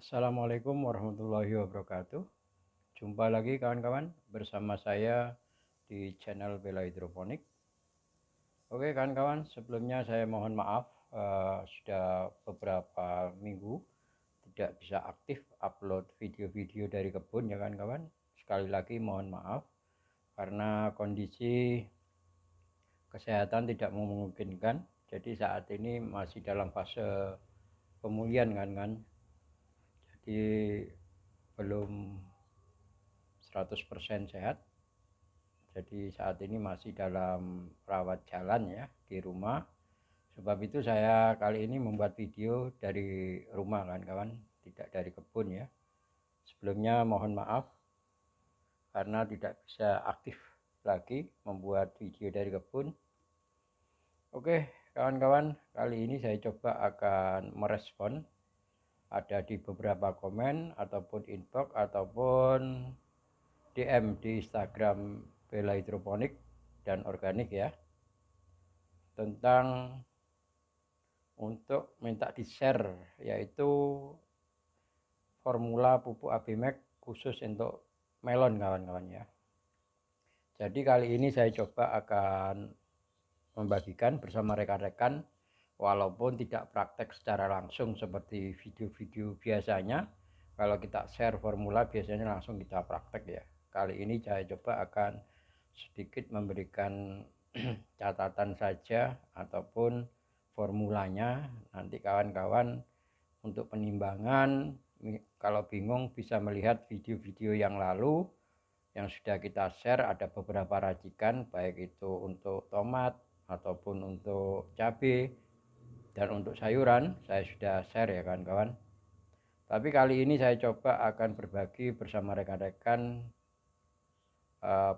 Assalamualaikum warahmatullahi wabarakatuh. Jumpa lagi kawan-kawan bersama saya di channel Bella Hidroponik. Oke kawan-kawan, sebelumnya saya mohon maaf sudah beberapa minggu tidak bisa aktif upload video-video dari kebun ya kawan-kawan. Sekali lagi mohon maaf karena kondisi kesehatan tidak memungkinkan. Jadi saat ini masih dalam fase pemulihan kan. Jadi belum 100% sehat. Jadi saat ini masih dalam rawat jalan ya di rumah. Sebab itu saya kali ini membuat video dari rumah kan kawan, tidak dari kebun ya. Sebelumnya mohon maaf karena tidak bisa aktif lagi membuat video dari kebun. Oke kawan-kawan, kali ini saya coba akan merespon ada di beberapa komen ataupun inbox ataupun DM di Instagram Bella Hidroponik dan Organik ya, tentang untuk minta di share yaitu formula pupuk Abimax khusus untuk melon kawan-kawan ya. Jadi kali ini saya coba akan membagikan bersama rekan-rekan walaupun tidak praktek secara langsung seperti video-video biasanya. Kalau kita share formula biasanya langsung kita praktek ya. Kali ini saya coba akan sedikit memberikan catatan saja ataupun formulanya. Nanti kawan-kawan untuk penimbangan kalau bingung bisa melihat video-video yang lalu yang sudah kita share. Ada beberapa racikan baik itu untuk tomat ataupun untuk cabai dan untuk sayuran saya sudah share ya kawan-kawan. Tapi kali ini saya coba akan berbagi bersama rekan-rekan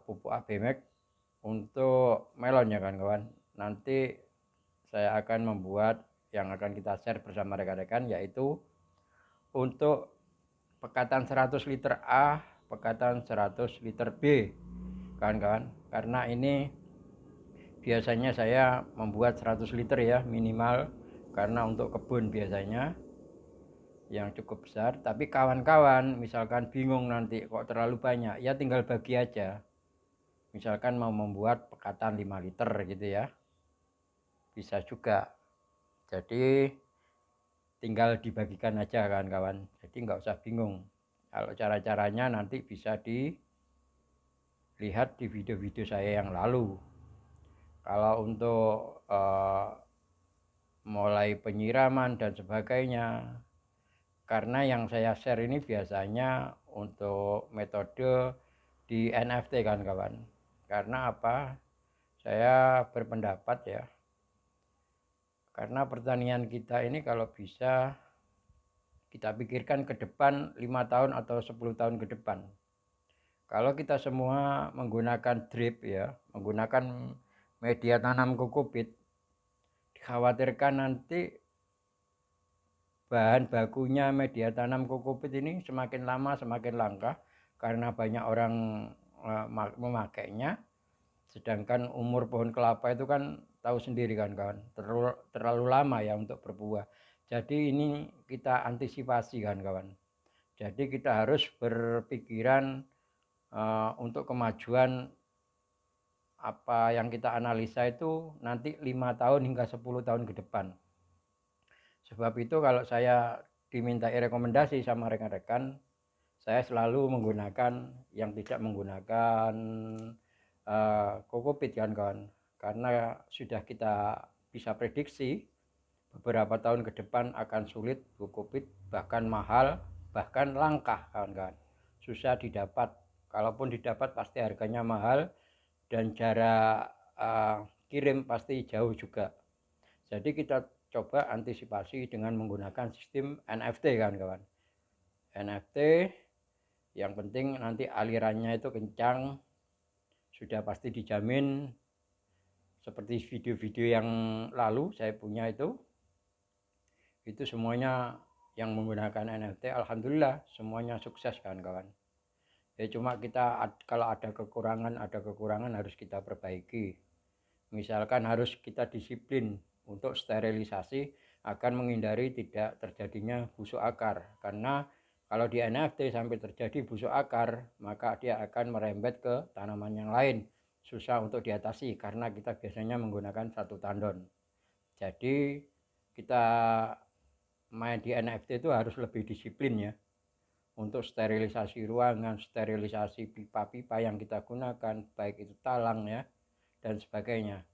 pupuk Abimax untuk melon ya kawan-kawan. Nanti saya akan membuat yang akan kita share bersama rekan-rekan yaitu untuk pekatan 100 liter A, pekatan 100 liter B kawan-kawan. Karena ini biasanya saya membuat 100 liter ya minimal, karena untuk kebun biasanya yang cukup besar. Tapi kawan-kawan misalkan bingung nanti kok terlalu banyak, ya tinggal bagi aja. Misalkan mau membuat pekatan 5 liter gitu ya, bisa juga. Jadi tinggal dibagikan aja kawan-kawan. Jadi nggak usah bingung. Kalau cara-caranya nanti bisa dilihat di video-video saya yang lalu. Kalau untuk mulai penyiraman dan sebagainya, karena yang saya share ini biasanya untuk metode di NFT kan kawan. Karena apa? Saya berpendapat ya, karena pertanian kita ini kalau bisa kita pikirkan ke depan 5 tahun atau 10 tahun ke depan. Kalau kita semua menggunakan drip ya, menggunakan media tanam kokopit, dikhawatirkan nanti bahan bakunya media tanam kokopit ini semakin lama semakin langka karena banyak orang memakainya. Sedangkan umur pohon kelapa itu kan tahu sendiri kan kawan, terlalu lama ya untuk berbuah. Jadi ini kita antisipasi kan kawan. Jadi kita harus berpikiran untuk kemajuan apa yang kita analisa itu nanti 5 tahun hingga 10 tahun ke depan. Sebab itu kalau saya dimintai rekomendasi sama rekan-rekan, saya selalu menggunakan yang tidak menggunakan kokopit kan kawan. Karena sudah kita bisa prediksi beberapa tahun ke depan akan sulit kokopit, bahkan mahal, bahkan langka kawan-kawan. Susah didapat. Kalaupun didapat pasti harganya mahal dan jarak kirim pasti jauh juga. Jadi kita coba antisipasi dengan menggunakan sistem NFT kawan-kawan. NFT yang penting nanti alirannya itu kencang, sudah pasti dijamin. Seperti video-video yang lalu saya punya itu semuanya yang menggunakan NFT, alhamdulillah semuanya sukses kawan-kawan. Ya cuma kita kalau ada kekurangan harus kita perbaiki. Misalkan harus kita disiplin untuk sterilisasi akan menghindari tidak terjadinya busuk akar, karena Kalau di NFT sampai terjadi busuk akar, maka dia akan merembet ke tanaman yang lain. Susah untuk diatasi karena kita biasanya menggunakan satu tandon. Jadi kita main di NFT itu harus lebih disiplin ya. Untuk sterilisasi ruangan, sterilisasi pipa-pipa yang kita gunakan, baik itu talang ya, dan sebagainya.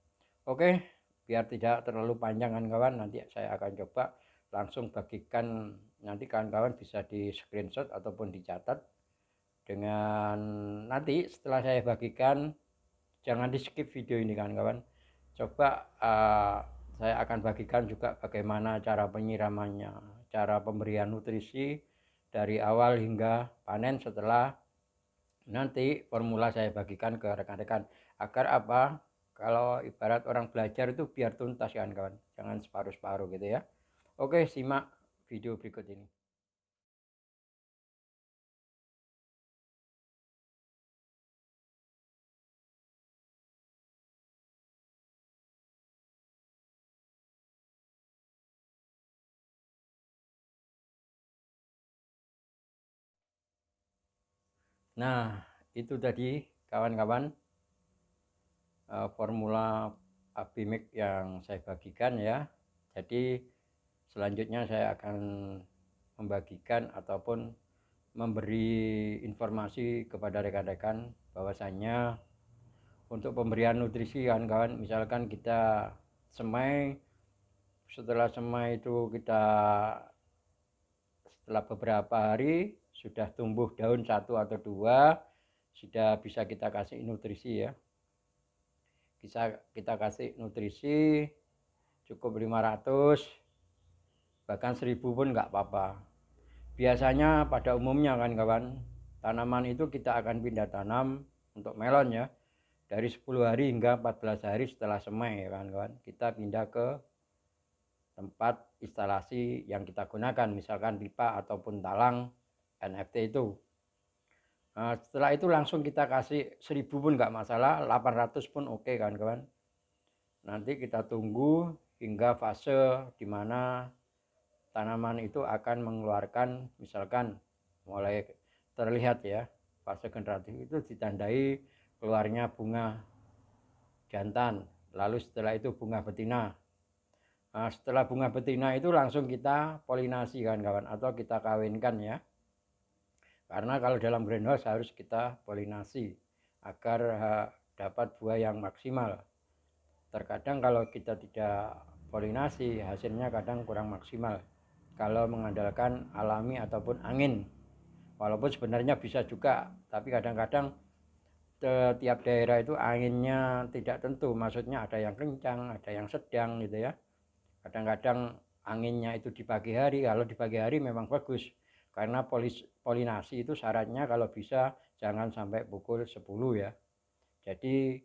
Oke, biar tidak terlalu panjang kawan-kawan, nanti saya akan coba langsung bagikan, nanti kawan-kawan bisa di screenshot ataupun dicatat. Dengan nanti setelah saya bagikan, jangan di skip video ini kawan-kawan. Coba saya akan bagikan juga bagaimana cara penyiramannya, cara pemberian nutrisi dari awal hingga panen. Setelah nanti formula saya bagikan ke rekan-rekan, agar apa, kalau ibarat orang belajar itu biar tuntas kawan-kawan, jangan separuh-separuh gitu ya. Oke, simak video berikut ini. Nah, itu tadi kawan-kawan formula Abimik yang saya bagikan ya. Jadi selanjutnya saya akan membagikan ataupun memberi informasi kepada rekan-rekan bahwasanya untuk pemberian nutrisi kawan-kawan, misalkan kita semai, setelah semai itu kita setelah beberapa hari sudah tumbuh daun satu atau dua, sudah bisa kita kasih nutrisi ya. Kita kasih nutrisi cukup 500, bahkan 1000 pun nggak apa-apa. Biasanya pada umumnya kan kawan, tanaman itu kita akan pindah tanam untuk melon ya, dari 10 hari hingga 14 hari setelah semai ya kawan-kawan, kita pindah ke tempat instalasi yang kita gunakan, misalkan pipa ataupun talang NFT itu. Nah, setelah itu langsung kita kasih 1000 pun nggak masalah, 800 pun oke kawan-kawan. Nanti kita tunggu hingga fase di mana tanaman itu akan mengeluarkan, misalkan mulai terlihat ya, fase generatif itu ditandai keluarnya bunga jantan, lalu setelah itu bunga betina. Nah, setelah bunga betina itu langsung kita polinasi kawan-kawan, atau kita kawinkan ya, karena kalau dalam greenhouse harus kita polinasi agar dapat buah yang maksimal. Terkadang kalau kita tidak polinasi, hasilnya kadang kurang maksimal kalau mengandalkan alami ataupun angin. Walaupun sebenarnya bisa juga, tapi kadang-kadang tiap daerah itu anginnya tidak tentu, maksudnya ada yang kencang, ada yang sedang gitu ya. Kadang-kadang anginnya itu di pagi hari, kalau di pagi hari memang bagus, karena polinasi itu syaratnya kalau bisa jangan sampai pukul 10 ya. Jadi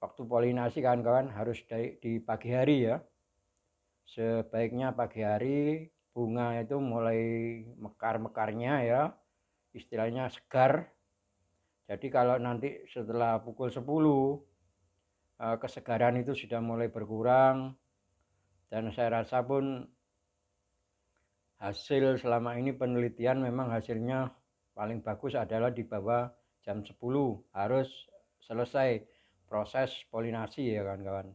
waktu polinasi kawan-kawan harus di pagi hari ya. Sebaiknya pagi hari, bunga itu mulai mekar-mekarnya ya, istilahnya segar. Jadi kalau nanti setelah pukul 10 kesegaran itu sudah mulai berkurang, dan saya rasa pun hasil selama ini penelitian memang hasilnya paling bagus adalah di bawah jam 10 harus selesai proses polinasi ya kawan-kawan.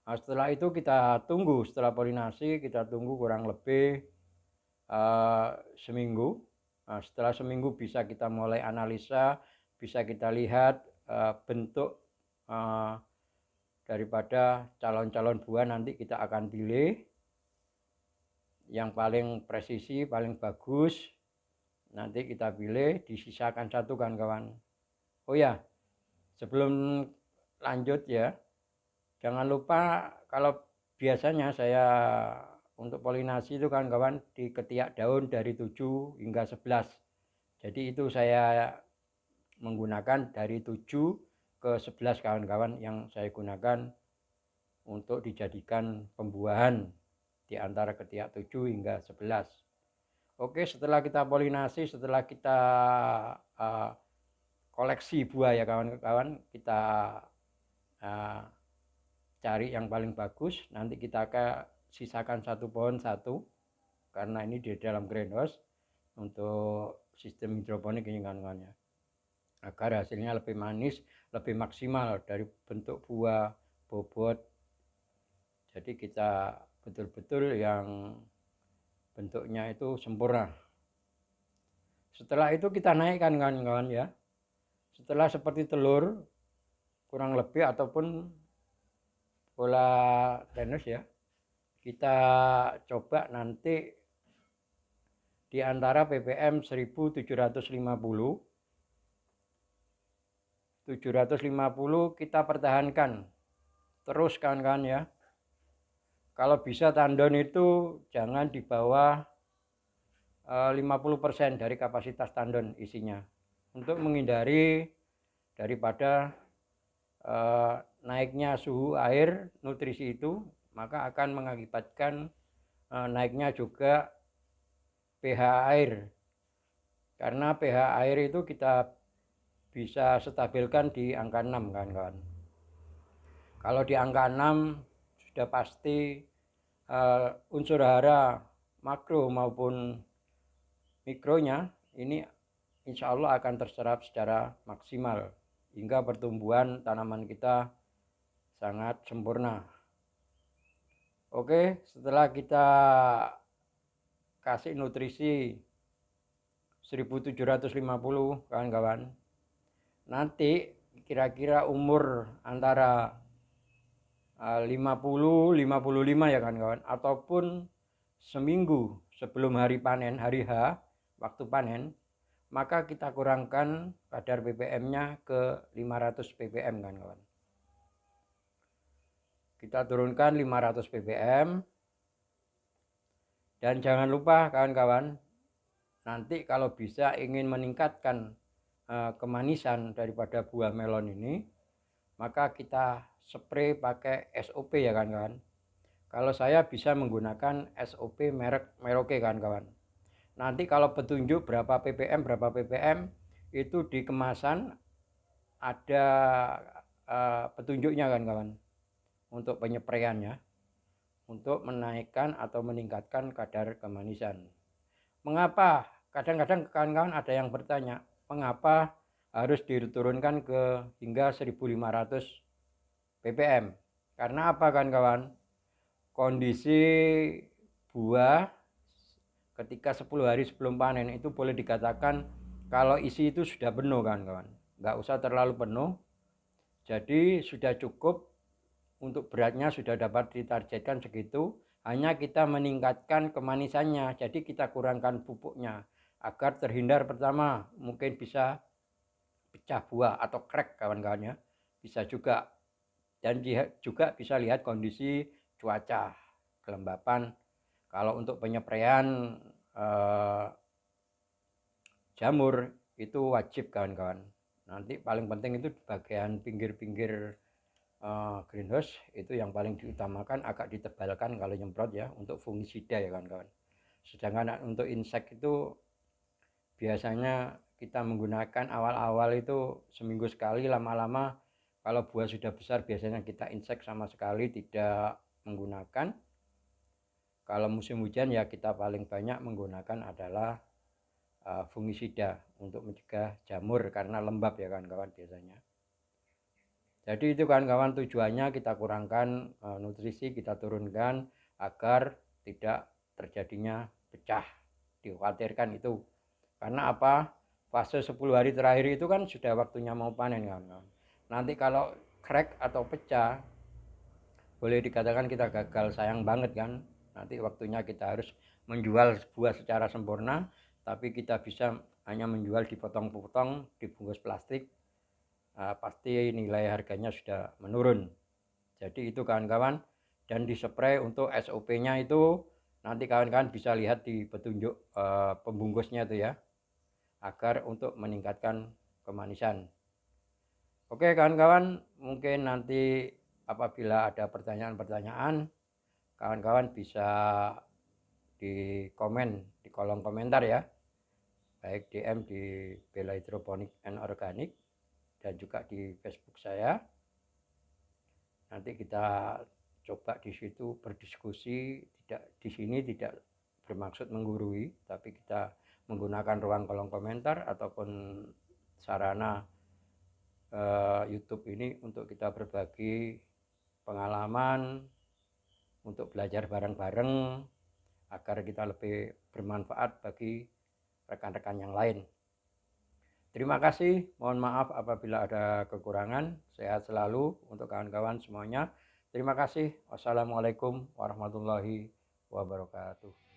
Nah, setelah itu kita tunggu, setelah polinasi kita tunggu kurang lebih seminggu. Nah, setelah seminggu bisa kita mulai analisa, bisa kita lihat bentuk daripada calon-calon buah. Nanti kita akan pilih yang paling presisi, paling bagus. Nanti kita pilih, disisakan satu kawan-kawan. Oh ya, sebelum lanjut ya, jangan lupa kalau biasanya saya untuk polinasi itu kawan-kawan di ketiak daun dari 7 hingga 11. Jadi itu saya menggunakan dari 7 ke 11 kawan-kawan yang saya gunakan untuk dijadikan pembuahan di antara ketiak 7 hingga 11. Oke, setelah kita polinasi, setelah kita koleksi buah ya kawan-kawan, kita cari yang paling bagus. Nanti kita akan sisakan satu pohon satu, karena ini di dalam greenhouse. untuk sistem hidroponik ini kawan-kawan ya, agar hasilnya lebih manis, lebih maksimal dari bentuk buah, bobot. Jadi kita betul-betul yang bentuknya itu sempurna. Setelah itu kita naikkan kawan-kawan ya. Setelah seperti telur kurang lebih ataupun bola tenis ya, kita coba nanti di antara ppm 1750 kita pertahankan terus kawan-kawan ya. Kalau bisa tandon itu jangan di bawah 50% dari kapasitas tandon isinya, untuk menghindari daripada naiknya suhu air nutrisi itu, maka akan mengakibatkan naiknya juga pH air. Karena pH air itu kita bisa stabilkan di angka 6 kawan-kawan. Kalau di angka 6 sudah pasti unsur hara makro maupun mikronya ini insya Allah akan terserap secara maksimal hingga pertumbuhan tanaman kita sangat sempurna. Oke, setelah kita kasih nutrisi 1750 kawan-kawan, nanti kira-kira umur antara 50-55 ya kawan-kawan, ataupun seminggu sebelum hari panen, hari H, waktu panen, maka kita kurangkan kadar ppm-nya ke 500 ppm kawan-kawan. Kita turunkan 500 ppm. Dan jangan lupa kawan-kawan, nanti kalau bisa ingin meningkatkan kemanisan daripada buah melon ini, maka kita spray pakai SOP ya kawan-kawan. Kalau saya bisa menggunakan SOP merek Merauke kawan-kawan. Nanti kalau petunjuk berapa ppm itu di kemasan ada petunjuknya kawan-kawan untuk penyepraiannya, untuk menaikkan atau meningkatkan kadar kemanisan. Mengapa? Kadang-kadang kawan-kawan ada yang bertanya, mengapa harus diturunkan ke hingga 1500 ppm? Karena apa kawan-kawan? Kondisi buah ketika 10 hari sebelum panen itu boleh dikatakan kalau isi itu sudah penuh kawan-kawan. Nggak usah terlalu penuh. Jadi sudah cukup, untuk beratnya sudah dapat ditargetkan segitu. Hanya kita meningkatkan kemanisannya, jadi kita kurangkan pupuknya agar terhindar, pertama mungkin bisa pecah buah atau crack kawan-kawan ya, bisa juga. Dan juga bisa lihat kondisi cuaca, kelembapan. Kalau untuk penyepraian jamur itu wajib kawan-kawan. Nanti paling penting itu bagian pinggir-pinggir greenhouse itu yang paling diutamakan, agak ditebalkan kalau nyemprot ya, untuk fungisida ya kawan-kawan. Sedangkan untuk insek itu biasanya kita menggunakan awal-awal itu seminggu sekali, lama-lama kalau buah sudah besar biasanya kita insek sama sekali tidak menggunakan. Kalau musim hujan ya kita paling banyak menggunakan adalah fungisida untuk mencegah jamur karena lembab ya kawan-kawan biasanya. Jadi itu kawan-kawan tujuannya kita kurangkan nutrisi, kita turunkan agar tidak terjadinya pecah. Dikhawatirkan itu. Karena apa? Fase 10 hari terakhir itu kan sudah waktunya mau panen kawan-kawan. Nanti kalau crack atau pecah, boleh dikatakan kita gagal, sayang banget kan. Nanti waktunya kita harus menjual buah secara sempurna, tapi kita bisa hanya menjual dipotong-potong, dibungkus plastik. Pasti nilai harganya sudah menurun. Jadi itu kawan-kawan. Dan dispray untuk SOP-nya itu nanti kawan-kawan bisa lihat di petunjuk pembungkusnya itu ya, agar untuk meningkatkan kemanisan. Oke kawan-kawan, mungkin nanti apabila ada pertanyaan-pertanyaan, kawan-kawan bisa di komen di kolom komentar ya, baik DM di Bella Hydroponic and Organic dan juga di Facebook saya. Nanti kita coba di situ berdiskusi, tidak di sini tidak bermaksud menggurui, tapi kita menggunakan ruang kolom komentar ataupun sarana YouTube ini untuk kita berbagi pengalaman, untuk belajar bareng-bareng agar kita lebih bermanfaat bagi rekan-rekan yang lain. Terima kasih, mohon maaf apabila ada kekurangan. Sehat selalu untuk kawan-kawan semuanya. Terima kasih. Wassalamualaikum warahmatullahi wabarakatuh.